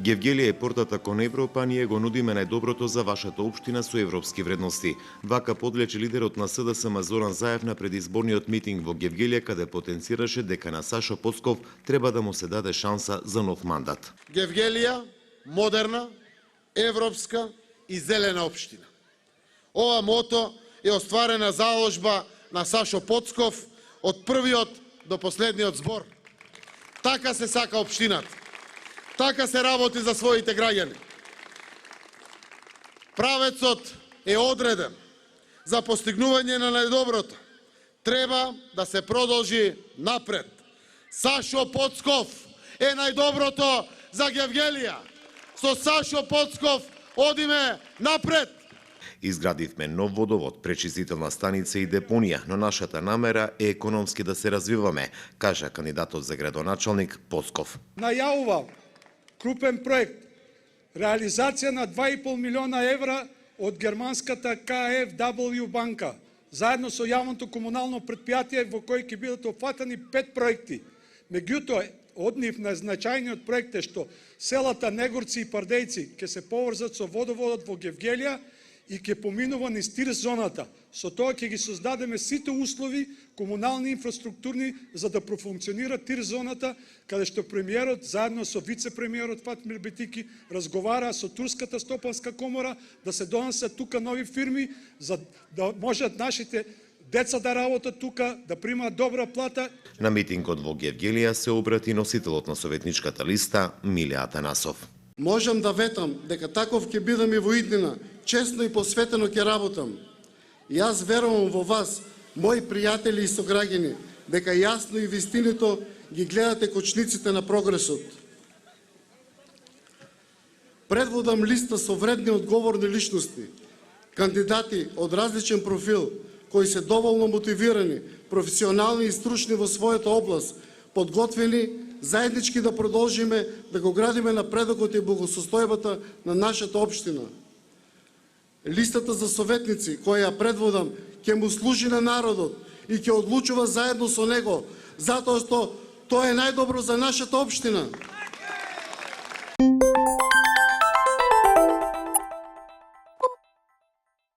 Гевгелија е портата кон Европа, ние го нудиме најдоброто за вашата општина со европски вредности. Вака подлече лидерот на СДСМ Зоран Заев на предизборниот митинг во Гевгелија, каде потенцираше дека на Сашо Поцков треба да му се даде шанса за нов мандат. Гевгелија, модерна, европска и зелена општина. Ова мото е остварена заложба на Сашо Поцков од првиот до последниот збор. Така се сака општината. Така се работи за своите граѓани. Правецот е одреден за постигнување на најдоброто. Треба да се продолжи напред. Сашо Поцков е најдоброто за Гевгелија. Со Сашо Поцков одиме напред. Изградивме нов водовод, пречистителна станица и депонија, но нашата намера е економски да се развиваме, кажа кандидатот за градоначалник Поцков. Најавувал крупен проект, реализација на 2,5 милиона евра од германската KfW банка, заедно со јавното комунално предпријатие во кој ќе бидат опфатани 5 проекти. Меѓутоа, од нив најзначајниот проект е што селата Негорци и Пардејци ќе се поврзат со водоводот во Гевгелија и ќе поминува низ тир зоната. Со тоа ќе ги создадеме сите услови, комунални инфраструктурни, за да профункционира тир зоната, каде што премиерот, заедно со вице-премиерот Фатмир Бетики, разговара со Турската стопанска комора да се донесат тука нови фирми, за да можат нашите деца да работат тука, да примаат добра плата. На митингот во Гевгелија се обрати носителот на советничката листа Миле Атанасов. Можам да ветам дека таков ќе бидам и во иднина, честно и посветено ќе работам. И јас верувам во вас, мои пријатели и сограѓани, дека јасно и вистинито ги гледате кочниците на прогресот. Предводам листа со вредни одговорни личности, кандидати од различен профил, кои се доволно мотивирани, професионални и стручни во својата област, подготвени заеднички да продолжиме да го градиме напредокот и благосостојбата на нашата општина. Листата за советници, која ја предводам, ќе му служи на народот и ќе одлучува заедно со него, затоа што тоа е најдобро за нашата општина.